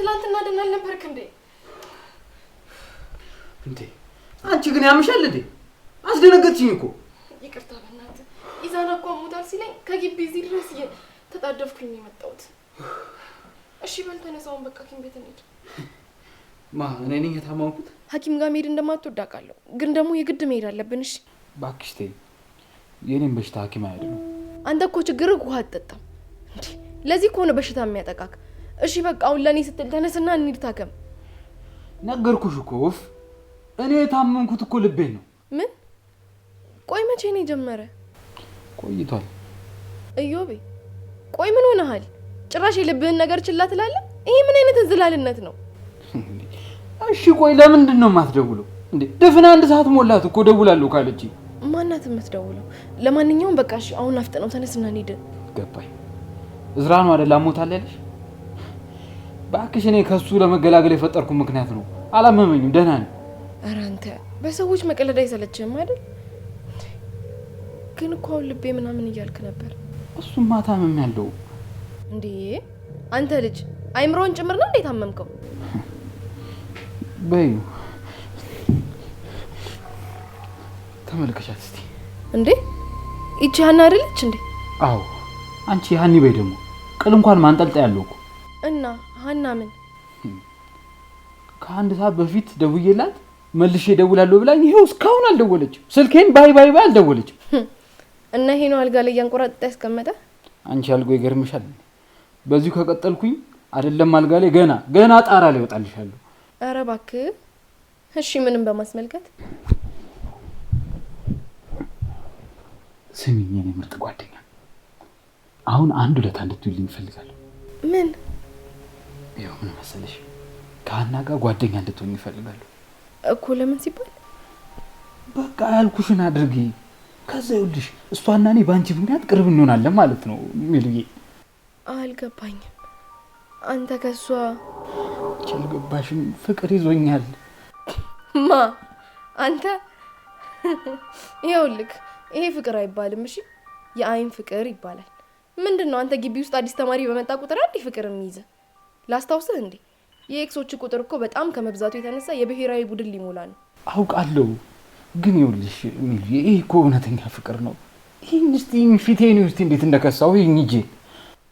ትላንትና ደህና አልነበርክ እንዴ? እንዴ አንቺ ግን ያምሻል እንዴ? አስደነገጥሽኝ እኮ። ይቅርታ በእናትህ ኢዛና እኮ ሞታል ሲለኝ ከግቢ እዚህ ድረስ ተጣደፍኩኝ የመጣሁት። እሺ በል ተነሳውን በቃ ሐኪም ቤት እንሂድ። እኔ ነኝ የታመምኩት? ሐኪም ጋር መሄድ እንደማትወድ አውቃለሁ፣ ግን ደግሞ የግድ መሄድ አለብን። እሺ እባክሽ ተይ። የኔን በሽታ ሐኪም አይደለም። አንተ እኮ ችግርህ ውሃ አትጠጣም እንዴ? ለዚህ እኮ ነው በሽታ የሚያጠቃክ። እሺ በቃ አሁን ለኔ ስትል ተነስና እንሂድ ታከም። ነገርኩሽ እኮ እኔ የታመምኩት እኮ ልቤን ነው። ምን? ቆይ መቼ ነው የጀመረ? ቆይቷል። እዮቤ ቆይ ምን ሆነሃል? ጭራሽ የልብህን ነገር ችላ ትላለህ? ይሄ ምን አይነት እንዝላልነት ነው? እሺ ቆይ ለምንድን ነው የማትደውለው እንዴ? ደፍና 1 ሰዓት ሞላት እኮ ደውላለሁ ካለች። ማናት የምትደውለው? ለማንኛውም በቃ እሺ አሁን አፍጥነው ተነስና እንሂድ። ገባኝ። እዝራ ነው አይደል አሞታል ያለሽ? እባክሽ እኔ ከሱ ለመገላገል የፈጠርኩ ምክንያት ነው። አላመመኝም፣ ደህና ነኝ። ኧረ አንተ በሰዎች መቀለድ አይሰለችህም አይደል? ግን እኮ አሁን ልቤ ምናምን እያልክ ነበር። እሱማ ታመም ያለው እንዴ አንተ ልጅ አይምሮን ጭምር ነው እንዴ ታመምከው? በዩ ተመልከሻት እስቲ። እንዴ ይቺ ሀና አይደለች እንዴ? አዎ አንቺ ሀኒ በይ። ደግሞ ቅል እንኳን ማንጠልጣ ያለው እኮ። እና ሀና ምን ከ1 ሰዓት በፊት ደውዬላት መልሼ ደውላለሁ ብላኝ ይሄው እስካሁን አልደወለችም። ስልኬን ባይ አልደወለችም። እና ይሄ ነው አልጋ ላይ ያንቆራጥጣ ያስቀመጠ። አንቺ አልጎ ይገርምሻል። በዚሁ ከቀጠልኩኝ አይደለም አልጋ ላይ ገና ጣራ ላይ ወጣልሻለሁ። ኧረ እባክህ እሺ ምንም በማስመልከት ስሚኝ የኔ ምርጥ ጓደኛ፣ አሁን 1-2 እንድትይልኝ እፈልጋለሁ። ምን? ይኸው ምን መሰለሽ፣ ከሀና ጋር ጓደኛ እንድትሆኝ እፈልጋለሁ እኮ። ለምን ሲባል? በቃ ያልኩሽን አድርጊ። ከዛ ይኸውልሽ እሷና እኔ ባንቺ ምክንያት ቅርብ እንሆናለን ማለት ነው። ሚሉዬ አልገባኝም። አንተ ከሷ አልገባሽም? ፍቅር ይዞኛል። አንተ ይኸውልህ ይሄ ፍቅር አይባልም። እሺ የአይን ፍቅር ይባላል። ምንድነው አንተ ግቢ ውስጥ አዲስ ተማሪ በመጣ ቁጥር አንዴ ፍቅር የሚይዝ? ላስታውስህ እንዴ የኤክሶች ቁጥር እኮ በጣም ከመብዛቱ የተነሳ የብሔራዊ ቡድን ሊሞላ ነው። አውቃለሁ፣ ግን ይኸውልሽ ሚሉዬ ይሄ እኮ እውነተኛ ፍቅር ነው። ይሄን እስቲ ፊቴን ውስጥ እንዴት እንደከሳው ይሄን ይጄ።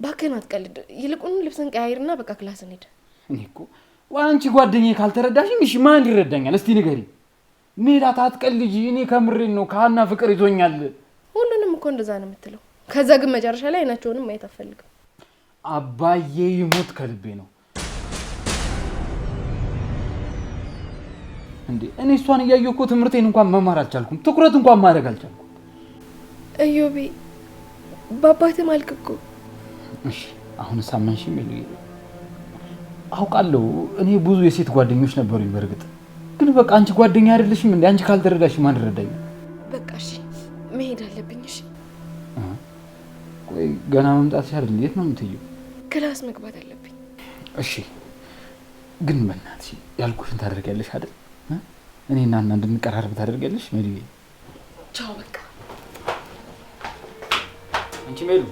ባክህን አትቀልድ። ይልቁን ልብስን ቀያይርና በቃ ክላስ እንሂድ። እኔ እኮ ዋንቺ ጓደኛዬ ካልተረዳሽኝ እሺ ማን ይረዳኛል? እስቲ ንገሪ። ሜላት አትቀልጂ። እኔ ከምሬን ነው። ከሀና ፍቅር ይዞኛል። ሁሉንም እኮ እንደዛ ነው የምትለው። ከዛ ግን መጨረሻ ላይ አይናቸውንም ማየት አትፈልግም። አባዬ ይሞት ከልቤ ነው እንዴ። እኔ እሷን እያየሁ እኮ ትምህርቴን እንኳን መማር አልቻልኩም። ትኩረት እንኳን ማድረግ አልቻልኩም። እዮቤ በአባትህ ማልክ እኮ። እሺ አሁን ሳመንሽኝ ሚሉዬ። አውቃለሁ እኔ ብዙ የሴት ጓደኞች ነበሩኝ በርግጥ፣ ግን በቃ አንቺ ጓደኛ አይደለሽም እንዴ? አንቺ ካልተረዳሽ ማን ይረዳኝ? በቃ እሺ መሄድ አለብኝ። እሺ ቆይ ገና መምጣትሽ አይደል? የት ነው የምትሄጂው? ክላስ መግባት አለብኝ። እሺ ግን በእናትሽ ያልኩሽን ታደርጊያለሽ አይደል? እኔና እናንተ እንድንቀራረብ ታደርጊያለሽ ሜሉዬ? ቻው በቃ። አንቺ ሜሉ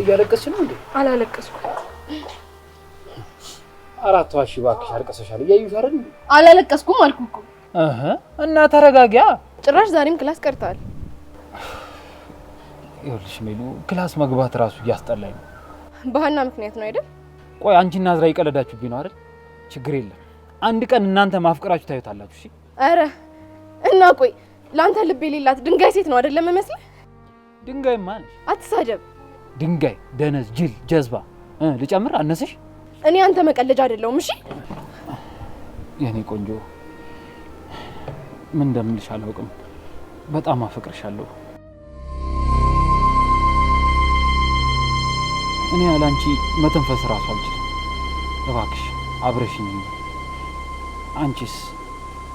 እያለቀስሽ ነው እንዴ? አላለቀስኩም። አራት ዋሺ እባክሽ አልቀሰሻል እያዩሽ አይደል? አላለቀስኩም አልኩ እኮ። እና ተረጋጊያ። ጭራሽ ዛሬም ክላስ ቀርተሃል። ይኸውልሽ ሜሉ ክላስ መግባት ራሱ እያስጠላኝ ነው። በሀና ምክንያት ነው አይደል? ቆይ አንቺና አዝራ ይቀለዳችሁብኝ ነው አይደል? ችግር የለም አንድ ቀን እናንተ ማፍቀራችሁ ታዩታላችሁ። እሺ አረ እና ቆይ ላንተ ልብ የሌላት ድንጋይ ሴት ነው አይደለም መስለህ? ድንጋይ ማለት አትሳደብ። ድንጋይ፣ ደነዝ፣ ጅል፣ ጀዝባ ልጨምር አነሰሽ? እኔ አንተ መቀለጃ አይደለሁም። እሺ የኔ ቆንጆ ምን እንደምልሽ አላውቅም። በጣም አፈቅርሻለሁ። እኔ ያላንቺ መተንፈስ ራሱ አልችልም። እባክሽ አብረሽኝ። አንቺስ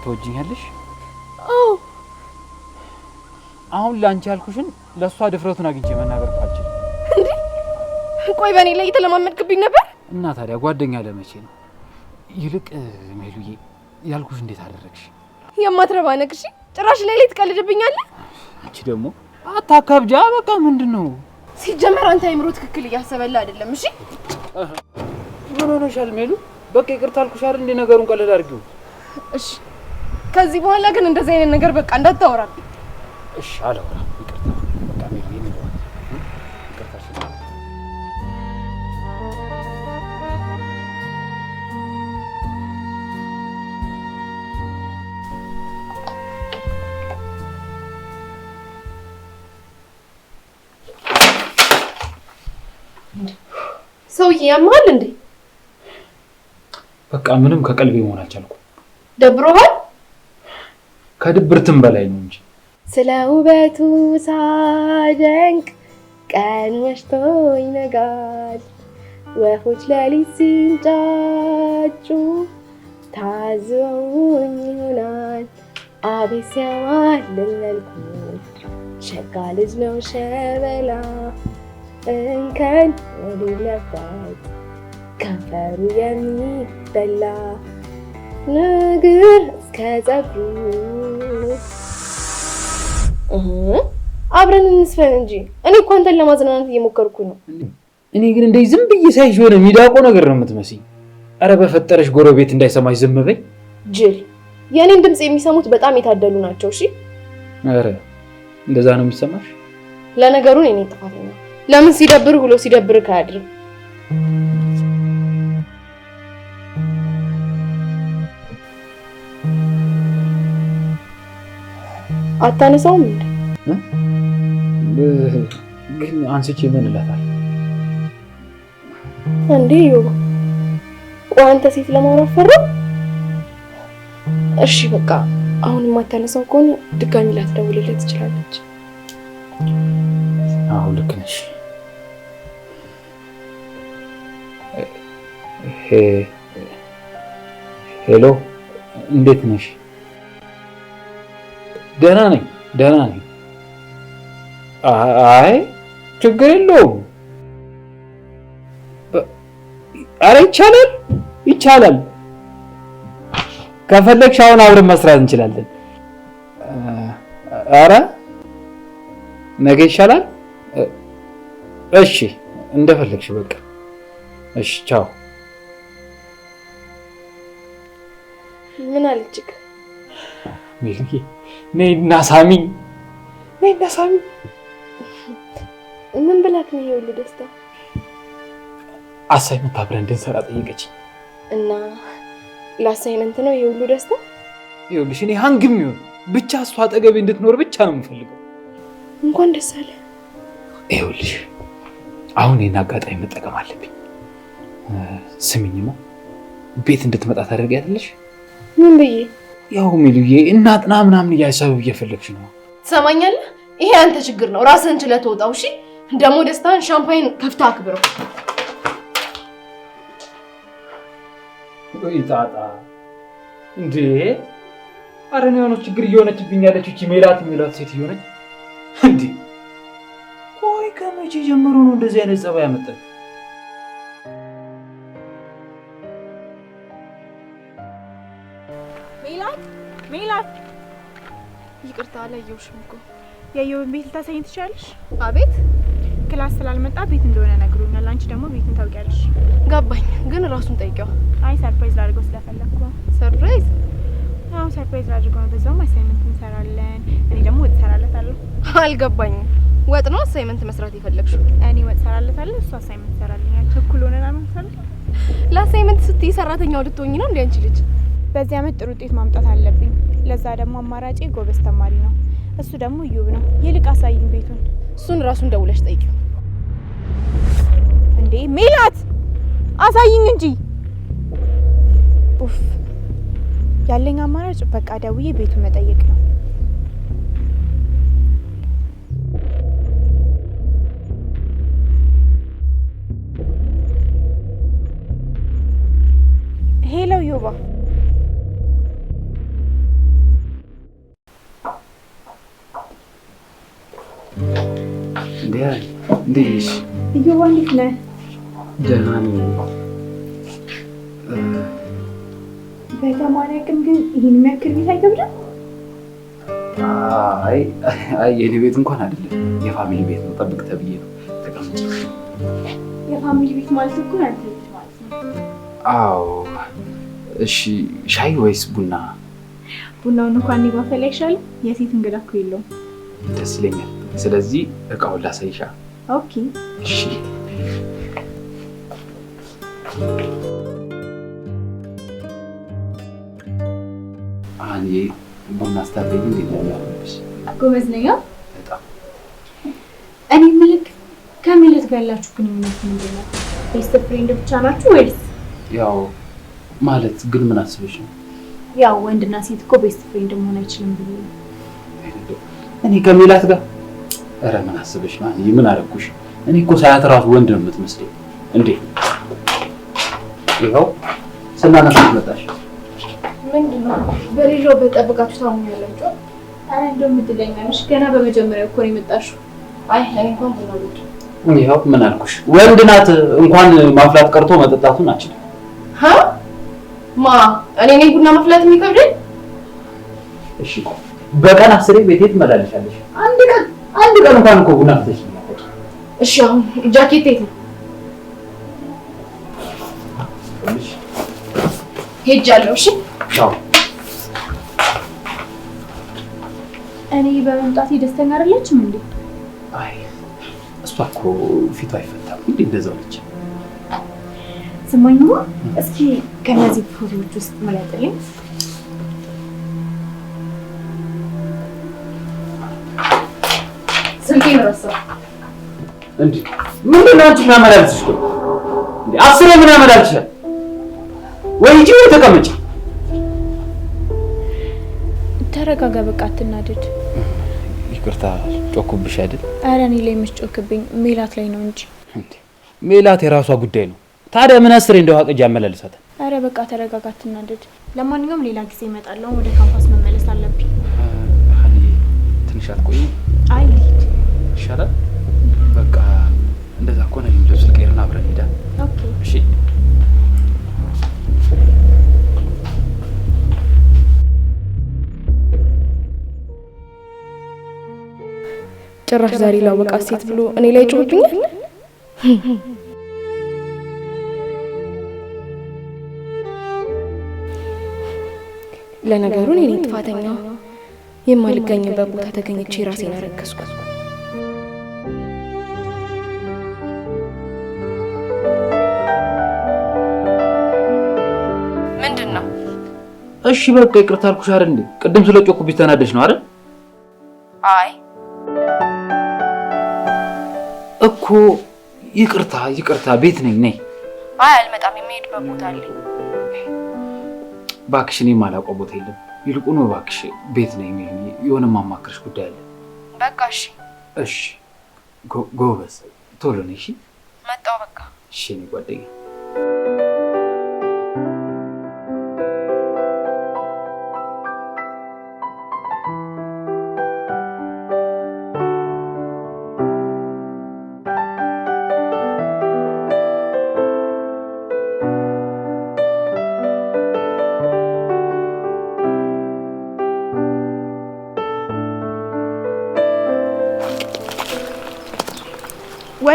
ትወጂኛለሽ? አዎ። አሁን ላንቺ ያልኩሽን ለሷ ድፍረቱን አግኝቼ መናገር ካልችል እንዴ? ቆይ በእኔ ላይ የተለማመድክብኝ ነበር? እና ታዲያ ጓደኛ ለመቼ ነው? ይልቅ ሜሉዬ ያልኩሽ እንዴት አደረግሽ? የማትረባ ነክሽ ጭራሽ ላይ ትቀልድብኛለህ። አንቺ ደግሞ አታካብጃ። በቃ ምንድነው? ሲጀመር አንተ አይምሮ ትክክል እያሰበልህ አይደለም። እሺ ምን ሆነሻል ሜሉ? በቃ ይቅርታ አልኩሽ አይደል? እንደ ነገሩን ቀለል አድርጊው። እሺ ከዚህ በኋላ ግን እንደዚህ አይነት ነገር በቃ እንዳታወራብኝ። እሺ አላወራም። ይቅርታ በቃ ሜሉ ይነዋል። ይቅርታ ሰውዬ ያማል እንዴ? በቃ ምንም ከቀልቤ መሆን አልቻልኩም። ደብሮሃል? ከድብርትም በላይ ነው እንጂ ስለ ውበቱ ሳደንቅ ቀን መሽቶ ይነጋል፣ ወፎች ሌሊት ሲንጫጩ ታዝበውኝ ይሆናል። አቤት ሲያማልል መልኩ ሸጋ ልጅ ነው ሸበላ እንከን የሌለበት ከንፈሩ የሚበላ ንግር እስከ ፀጉሩ። አብረን እንስፈን እንጂ እኔ እኮ አንተን ለማዝናናት እየሞከርኩ ነው። እኔ ግን እንደዚህ ዝም ብዬ ሳይሽ የሆነ ሚዳቆ ነገር ነው የምትመስኝ። አረ በፈጠረሽ ጎረቤት እንዳይሰማሽ ዝም በይ። ጅል፣ የኔን ድምጽ የሚሰሙት በጣም የታደሉ ናቸው። እሺ አረ እንደዛ ነው የሚሰማሽ? ለነገሩ እኔ ነኝ ጥፋተኛ። ለምን ሲደብር ብሎ ሲደብር ካያድርም። አታነሳውም እንዴ? ግን አንስቼ ምን እላታለሁ እንዴ? ዮባ ቆይ አንተ ሴት ለማውራት ፈራ? እሺ በቃ አሁን የማታነሳው ከሆነ ድጋሚ ላትደውልለት ትችላለች። አዎ ልክ ነሽ። ሄሎ እንዴት ነሽ? ደህና ነኝ። አይ ችግር የለውም። አረ ይቻላል። ከፈለግሽ አሁን አብረን መስራት እንችላለን። አረ ነገ ይሻላል። እሺ እንደፈለግሽ በቃ እሺ ቻው። ምን አለችክ? ሜልዬ ነይና ሳሚኝ። ምን ብላክ ነው ይኸውልህ ደስታ? አሳይመንት አብረን እንድንሰራ ጠየቀችኝ። እና ለአሳይመንት ነው ይኸውሉ ደስታ? ይኸውልሽ እኔ ሃንግም ይሁን ብቻ እሷ አጠገቤ እንድትኖር ብቻ ነው የምፈልገው። እንኳን ደስ አለ። ይኸውልሽ አሁን ይሄን አጋጣሚ መጠቀም አለብኝ። ስሚኝማ ቤት እንድትመጣ ታደርጊያለሽ? ምን ብዬ? ያው ሚሉዬ እናጥና ምናምን እያሰበው እየፈለግሽ ነው። ትሰማኛለህ? ይሄ አንተ ችግር ነው። ራስህን ችለህ ተወጣው። እሺ ደግሞ ደስታን ሻምፓይን ከፍታ አክብረው። ወይ ጣጣ እንዴ! አረ ነው የሆነ ችግር እየሆነችብኝ ያለች እቺ ሜላት ሴትዮ ነች እንዴ? ቆይ ከመቼ ጀምሮ ነው እንደዚህ አይነት ጸባይ ያመጣች? ሜላት ይቅርታ አላየሁሽም እኮ። ያየውን ቤት ልታሳይኝ ትችላለሽ? አቤት ክላስ ስላልመጣ ቤት እንደሆነ ነግሮኛል። አንቺ ደግሞ ቤትን ታውቂያለሽ። ገባኝ። ግን ራሱን ጠይቀው። አይ ሰርፕራይዝ ላድርገው ስለፈለኩ። ሰርፕራይዝ? አዎ ሰርፕራይዝ ላድርገው ነው። በዛውም አሳይመንት እንሰራለን። እኔ ደግሞ ወጥ እሰራለታለሁ። አልገባኝም። ወጥ ነው አሳይመንት መስራት የፈለግሽው? እኔ ወጥ እሰራለታለሁ፣ እሱ አሳይመንት ይሰራልኛል። እኩል ሆነን አንሰራለን። ለአሳይመንት ስትይ ሰራተኛው ልትሆኚ ነው እንዴ አንቺ ልጅ? በዚህ አመት ጥሩ ውጤት ማምጣት አለብኝ። ለዛ ደግሞ አማራጬ ጎበዝ ተማሪ ነው። እሱ ደግሞ እዩብ ነው። ይልቅ አሳይኝ ቤቱን። እሱን ራሱን ደውለሽ ጠይቂው። እንዴ ሜላት አሳይኝ እንጂ። ኡፍ ያለኝ አማራጭ በቃ ደውዬ ቤቱን መጠየቅ ነው። ሄሎ ዮባ። እንዴሽ? ዮባ እንዴት ነህ? ደህና ነኝ። በተማሪ አቅም ግን ይህን የሚያክል ቤት አይከብድም? አይ የኔ ቤት እንኳን አይደለም፣ የፋሚሊ ቤት ነው። ጠብቅ ተብዬ ነው። ተቀመጭ። የፋሚሊ ቤት ማለት እኮ ያንተ ቤት ማለት ነው። አዎ። እሺ ሻይ ወይስ ቡና? ቡናውን እንኳን እኔ ባፈላ ይሻላል። የሴት እንግዳ እኮ የለውም። ደስ ይለኛል። ስለዚህ እቃውን ላሳይሻ። ኦኬ እሺ። አንዬ ቡና ስታፈይ እንዴት ነው ያለሽ? ጎበዝ ነኝ። በጣም እኔ ምልክ ከሚለት ጋር ያላችሁ ግንኙነት ምንድን ነው? ቤስት ፍሬንድ ብቻ ናችሁ ወይስ? ያው ማለት ግን ምን አስበሽ ነው? ያው ወንድና ሴት እኮ ቤስት ፍሬንድ መሆን አይችልም ብዬ ነው። እኔ ከሚላት ጋር ኧረ ምን አስበሽ ነው? አንዬ ምን አደረኩሽ? እኔ እኮ ሳያት እራሱ ወንድ ነው የምትመስለኝ። እንዴ ይኸው ስናነሳት መጣሽ። ምንድነው በሌላው በጠብቃችሁ ታሙኛላችሁ? አረ እንደው ምትለኛ ነሽ? ገና በመጀመሪያው እኮ ነው የመጣሽው። አይ እኔ እንኳን ቡና ልጅ ይኸው ምን አልኩሽ? ወንድ ናት። እንኳን ማፍላት ቀርቶ መጠጣቱን አችልም። እኔ ነኝ ቡና ማፍላት የሚከብደኝ? እሺ በቀን 10 ቤቴ ትመላለሻለሽ። አንድ ቀን እንኳን እኮ ቡና ፍተሽ ነው። እሺ አሁን ጃኬት የት ነው? ሄጃለሁ። እሺ ቻው። እኔ በመምጣቴ ደስተኛ አይደለችም እንዴ? አይ እሷ እኮ ፊቷ አይፈታም እንዴ እንደዛው ነች። ስማኝማ እስኪ ከነዚህ ፎቶዎች ውስጥ መላጥልኝ። ስልኬን ረሳሁ። እንዴ ምንድን ነው አንቺ የሚያመላልስሽ? እንዴ 10 ምን ያመላልስሻል? ወይ ሂጂ ወይ ተቀመጪ። ተረጋጋ፣ በቃ አትናደድ። ይቅርታ ጮኩብሽ አይደል? ኧረ እኔ ላይ የምትጮክብኝ ሜላት ላይ ነው እንጂ። እንዴ ሜላት የራሷ ጉዳይ ነው። ታዲያ ምን 10 እንደው አቅጅ ያመላልሳታል? ኧረ በቃ ተረጋጋ፣ አትናደድ። ለማንኛውም ሌላ ጊዜ እመጣለሁ። ወደ ካምፓስ መመለስ አለብኝ። ሀኒ ትንሽ አትቆይም? አይ ልሂድ ይሻላል። በቃ እንደዛ ከሆነ ልብስ ልቀይርና አብረን ሄዳ። ኦኬ እሺ። ጭራሽ ዛሬ ላወቃት ሴት ብሎ እኔ ላይ ጮህብኛል። ለነገሩ እኔ ነኝ ጥፋተኛው። የማልገኝበት ቦታ ተገኝቼ ራሴን አረከስኩ። ምንድነው? እሺ በቃ ይቅርታ አልኩሽ አይደል እንዴ? ቅድም ስለጮኩብሽ ተናደሽ ነው አይደል? አይ እኮ ይቅርታ ቤት ነኝ ነይ። አይ አልመጣም፣ የምሄድበት ቦታ አለኝ። እባክሽ እኔ የማላውቀው ቦታ የለም። ይልቁኑ እባክሽ ቤት ነኝ፣ የሆነ ማማክርሽ ጉዳይ አለ። በቃ እሺ እሺ ጎበዝ ቶሎ ነይ። እሺ መጣሁ በቃ። እሺ እኔ ጓደኛ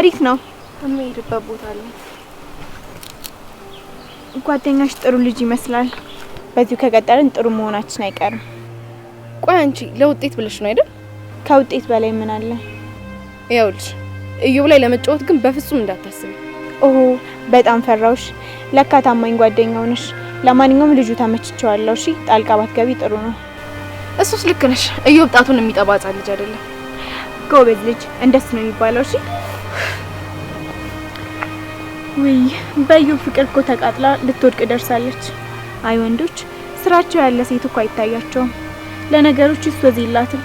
ወዴት ነው? የምሄድበት ቦታ አለ። ጓደኛሽ ጥሩ ልጅ ይመስላል። በዚሁ ከቀጠልን ጥሩ መሆናችን አይቀርም። ቆይ አንቺ ለውጤት ብለሽ ነው አይደል? ከውጤት በላይ ምን አለ? ይኸውልሽ እዮብ ላይ ለመጫወት ግን በፍጹም እንዳታስቢ። ኦሆ በጣም ፈራውሽ። ለካ ታማኝ ጓደኛው ነሽ። ለማንኛውም ልጁ ተመችቼዋለሁ። እሺ ጣልቃ ባትገቢ ጥሩ ነው። እሱስ ልክ ነሽ። እዮብ ጣቱን የሚጠባጻ ልጅ አይደለም። ጎበዝ ልጅ እንደሱ ነው የሚባለው። እሺ ውይ በእዮብ ፍቅር እኮ ተቃጥላ ልትወድቅ ደርሳለች። አይ ወንዶች ስራቸው ያለ ሴት እኮ አይታያቸውም። ለነገሮች እሱ ወዝ ይላትም።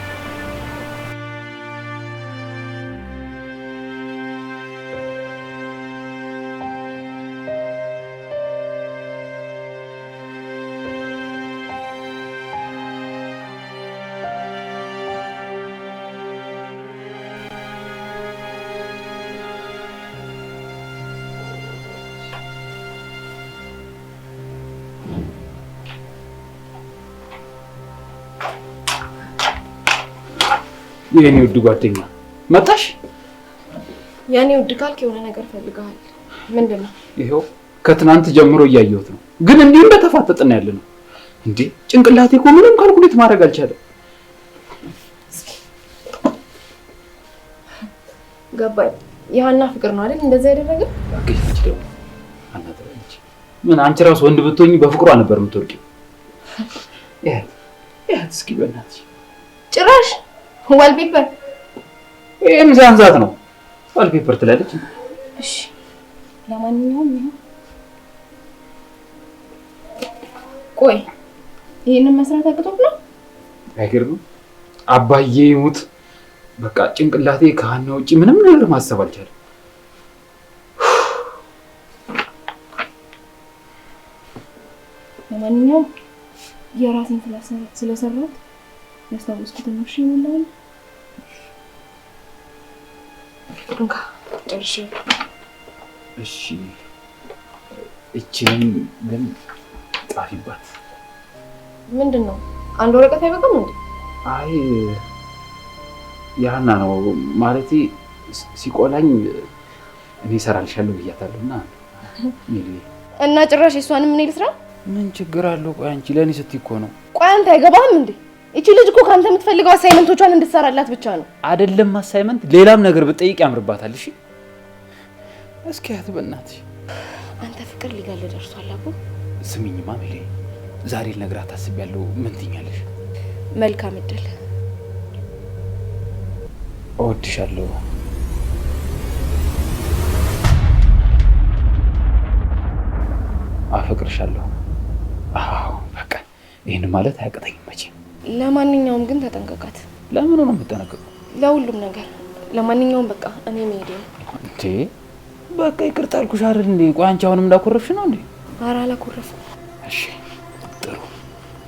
የኔ ውድ ጓደኛ መጣሽ? ያኔ ውድ ካልክ የሆነ ነገር ፈልገሃል። ምንድነው? ይሄው ከትናንት ጀምሮ እያየሁት ነው፣ ግን እንዲህ እንደተፋጠጥን ያለ ነው እንዴ? ጭንቅላቴ እኮ ምንም ካልኩሌት ማድረግ አልቻለም። ገባኝ። የሀና ፍቅር ነው አይደል እንደዛ ያደረገ? አገኘች ደግሞ አናደረች። ምን አንቺ ራስ ወንድ ብትሆኚ በፍቅሯ ነበር የምትወርቂው። ያት እስኪ በእናትሽ ጭራሽ ዋልፔፐር ይሄም ዛንዛት ነው። ዋልፔፐር ትላለች። እሺ ለማንኛውም ይሄ ቆይ ይሄንን መስራት አቅቶት ነው? አይገርምም? አባዬ ይሙት በቃ ጭንቅላቴ ከሀና ውጪ ምንም ነገር ማሰብ አልቻለም። ለማንኛውም የራሴን ስለሰራሁት ያስታወስኩት ነው። እሺ ይላል እንካ ጨርሼ። እሺ እቺን ግን ጻፊባት። ምንድነው? አንድ ወረቀት አይበቃም እንዴ? አይ ያና ነው ማለቴ ሲቆላኝ እኔ እሰራልሻለሁ ብያታለሁና እና ጭራሽ እሷንም እኔ ልስራ? ምን ችግር አለው? ቆይ አንቺ ለኔ ስትይ እኮ ነው። ቆይ አንተ አይገባህም እንዴ? እቺ ልጅ እኮ ካንተ የምትፈልገው አሳይመንቶቿን እንድትሰራላት ብቻ ነው። አይደለም አሳይመንት፣ ሌላም ነገር ብትጠይቅ ያምርባታል። እሺ እስኪ ያት በእናትሽ አንተ ፍቅር ሊጋለ ደርሷል። አቦ ስሚኝማ ሜሌ፣ ዛሬ ልነግራት አስቤያለሁ። ምን ትይኛለሽ? መልካም እድል። እወድሻለሁ። አፈቅርሻለሁ። አዎ በቃ ይሄን ማለት አያቅተኝም መቼም። ለማንኛውም ግን ተጠንቀቃት። ለምን ነው የምትጠነቀቀው? ለሁሉም ነገር። ለማንኛውም በቃ እኔ መሄዴ ነው። እንዴ በቃ ይቅርታ አልኩሽ አይደል እንዴ? ቆይ አንቺ አሁንም እንዳኮረፍሽ ነው እንዴ? ኧረ አላኮረፍኩም። እሺ ጥሩ።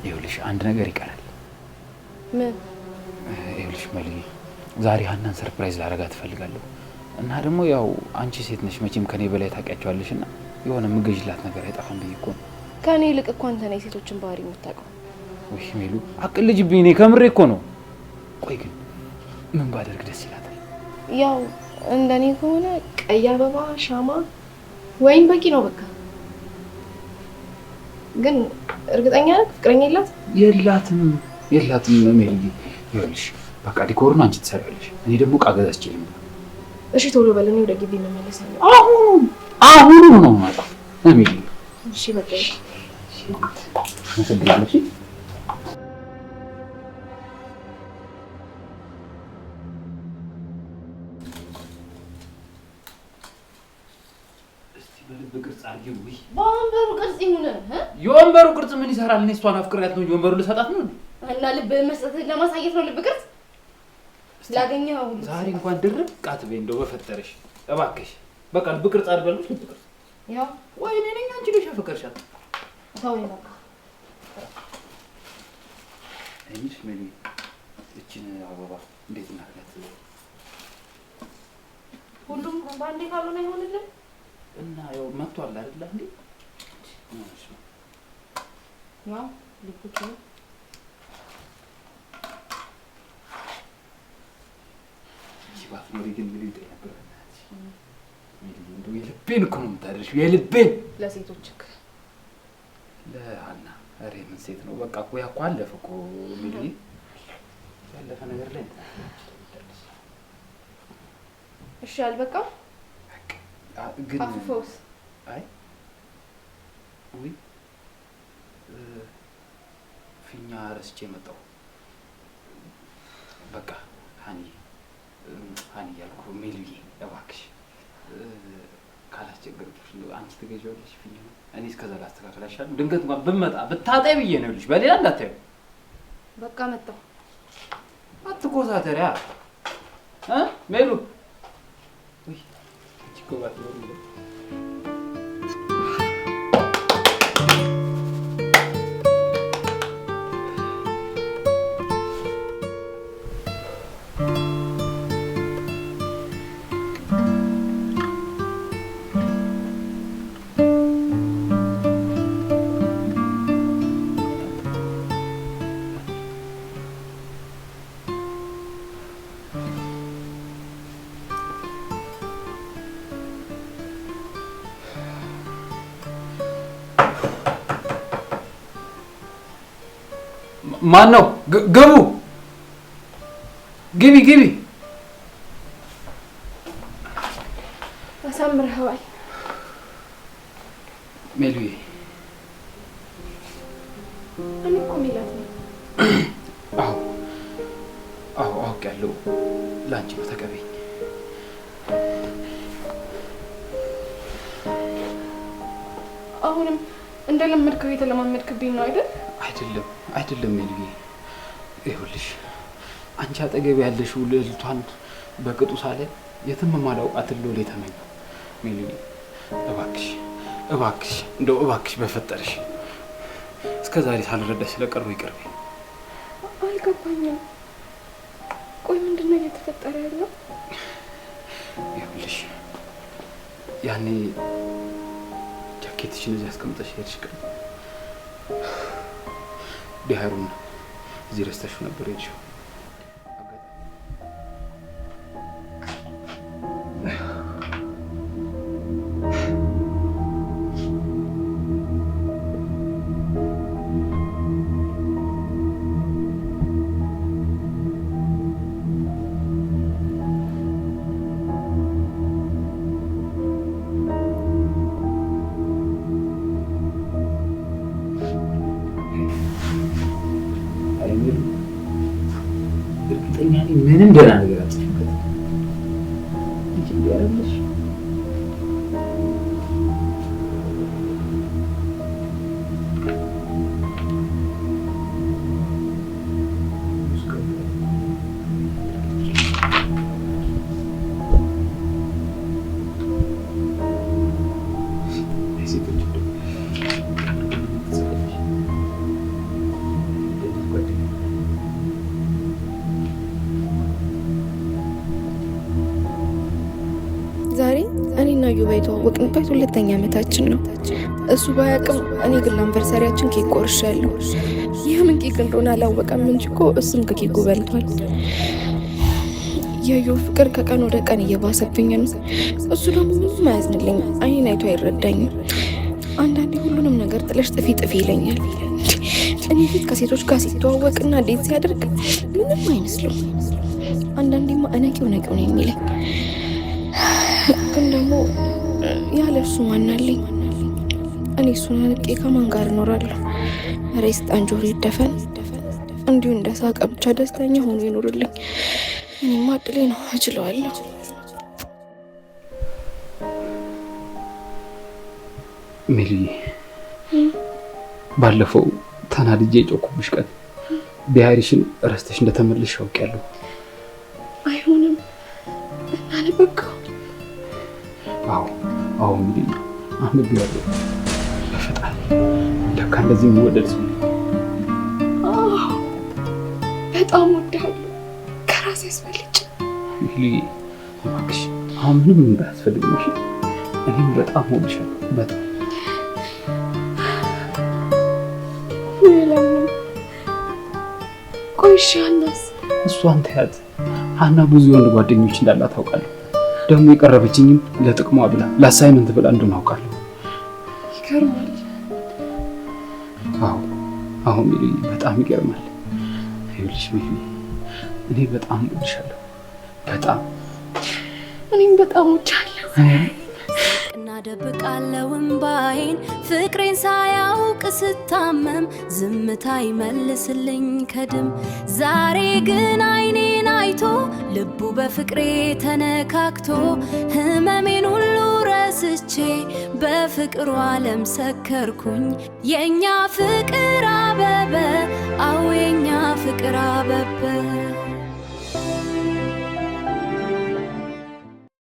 ይኸውልሽ አንድ ነገር ይቀራል። ምን? ይኸውልሽ መልዬ፣ ዛሬ ሀናን ሰርፕራይዝ ላደርጋት እፈልጋለሁ እና ደግሞ ያው አንቺ ሴት ነሽ መቼም ከኔ በላይ ታውቂያቸዋለሽ እና የሆነ ምገዥላት ነገር አይጠፋም ብዬ እኮ ነው። ከኔ ይልቅ እኮ አንተ ነህ የሴቶችን ባህሪ የምታውቀው። ወይ ሜሉ አቅልጅብኝ፣ እኔ ከምሬ እኮ ነው። ቆይ ግን ምን ባደርግ ደስ ይላታል? ያው እንደኔ ከሆነ ቀይ አበባ፣ ሻማ፣ ወይን በቂ ነው በቃ። ግን እርግጠኛ ነህ ፍቅረኛ የላት? የላትም ሜሉ። ይኸውልሽ በቃ ዲኮሩን አንቺ ትሰሪያለሽ፣ እኔ ደግሞ ዕቃ ገዛዝቼ ልምጣ። እሺ ቶሎ በል፣ እኔ ወደ ግቢ መመለስ ነው። አሁኑ ነው ማለት ሜሉ። እሺ በቃ እሺ። በወንበሩ ቅርጽ ይሁን። የወንበሩ ቅርጽ ምን ይሰራል? እኔ እሷን አፍቅሬያት ነው እንጂ ወንበሩ ልሰጣት ነው እና ልብ መስጠት ለማሳየት ነው። ልብ ቅርጽ ላገኘው ዛሬ እንኳን ድርብ ቃትቤ እንደው በፈጠረሽ እባክሽ በቃ ልብ ቅርጽ አድርጋለሽ። ልብ ቅርጽ ያው ወይ እኔ ነኝ አንቺ ልጅ አፈቀርሻት። ታው ይመጣ እሺ ምን እቺን አበባ እንዴት እናርጋት? ሁሉም ባንዴ ካልሆነ አይሆንልም እና ያው መጥቷል አይደል እንዴ? እሺ ያው ልብቁ ይባፍ ነው ግን ምን ይጠይ ነበር? እንደው የልቤን እኮ ነው የምታደርሺው የልቤን ለሴቶችክ ለአና አሬ ምን ሴት ነው በቃ እኮ ያው አለፈ እኮ ሚሊ ያለፈ ነገር ላይ እሺ አልበቃም ግን አፍፎስ አይ ወይ ፊኛ ረስቼ መጣሁ በቃ ሃኒ ያልኩ ሚሊዬ እባክሽ ካላስቸገርኩሽ አንቺ ትገዢዋለሽ ፊኛ እኔ እስከዛ ላስተካክላሻለሁ ድንገት እንኳን ብመጣ ብታጠይ ብዬ ነው ልጅ በሌላ እንዳታዩ በቃ መጣሁ አትኮሳተሪያ ሜሉ ወይ እቺ ነው ማን ነው ግቡ ግቢ አሳምረኸዋል ሜሉዬ እኔ እኮ ሜላት ነኝ አዎ አውቄያለሁ ላንቺ ነው ተቀበይኝ አሁንም እንደለመድከው የተለማመድክብኝ ነው አይደለም ሜሉዬ ይኸውልሽ አንቺ አጠገብ ያለሽው ልዕልቷን በቅጡ ሳለ የትም ማላውቃትን ሎሌ ተመኘሁ ሜሉዬ እባክሽ እንደው እባክሽ በፈጠረሽ እስከ ዛሬ ሳልረዳሽ ስለቀረው ይቅርብኝ አልገባኝም ቆይ ምንድነው እየተፈጠረ ያለው ይኸውልሽ ያኔ ጃኬትሽን እዚህ አስቀምጠሽ ሄድሽ ቀን ቢሃሩን እዚህ ረስተሽው ነበር ሄድሽው ምንም ደህና ነገር አትፈልግም እንጂ እንዲያረምሽ ዛሬ እኔና ዩባ የተዋወቅንበት 2ኛ ዓመታችን ነው። እሱ ባያውቅም እኔ ግን ለአንቨርሳሪያችን ኬክ ቆርሻለሁ። ይህ ምን ኬክ እንደሆነ አላወቀም እንጂ እኮ እሱም ከኬኩ በልቷል። የዩ ፍቅር ከቀን ወደ ቀን እየባሰብኝ ነው። እሱ ደግሞ ምንም አያዝንልኝ፣ አይኔን አይቶ አይረዳኝም። አንዳንዴ ሁሉንም ነገር ጥለሽ ጥፊ ይለኛል። እኔ ፊት ከሴቶች ጋር ሲተዋወቅና ዴት ሲያደርግ ምንም አይመስለውም። አንዳንዴማ እነቂው ነው የሚለኝ። ግን ደግሞ ያለ እሱ ማናለኝ? እኔ እሱን አንቄ ከማን ጋር እኖራለሁ? ሬስት አንጆሪ ይደፈን እንዲሁ እንደሳቀ ብቻ ደስተኛ ሆኖ ይኖርልኝ። እኔማ እድሌ ነው፣ እችለዋለሁ። ሜሉዬ ባለፈው ተናድጄ ጮኩብሽ ቀን ቢሃሪሽን ረስተሽ እንደተመለስሽ አውቄያለሁ። አይሆንም እናነበቀው አዎ እንግዲህ አንብቤዋለሁ። በፈጣሪ ለካ እንደዚህ የሚወደድ ሰው በጣም ወዳለሁ ከራሴ አስፈልጭ። ሜሉዬ እባክሽ አሁን ምንም እንዳያስፈልግም እሺ? እኔም በጣም ወድሻለሁ በጣም ለምን ቆይሽ? ሀናስ? እሷን ተያት። ሀና ብዙ የወንድ ጓደኞች እንዳላት ታውቃለሁ። ደግሞ የቀረበችኝም ለጥቅሟ ብላ ለአሳይመንት ብላ እንደሆነ አውቃለሁ። ይገርማል። አሁን በጣም ይገርማል። ይኸውልሽ ሜሪ እኔ በጣም እወድሻለሁ። በጣም እኔም በጣም እወድሻለሁ። እናደብቃለሁ እምባዬን ፍቅሬን ሳያውቅ ስታመም ዝምታ ይመልስልኝ ከድም ዛሬ ግን አይኔን አይቶ ልቡ በፍቅሬ ተነካክቶ ህመሜን ሁሉ ረስቼ በፍቅሩ ዓለም ሰከርኩኝ። የኛ ፍቅር አበበ አው የኛ ፍቅር አበበ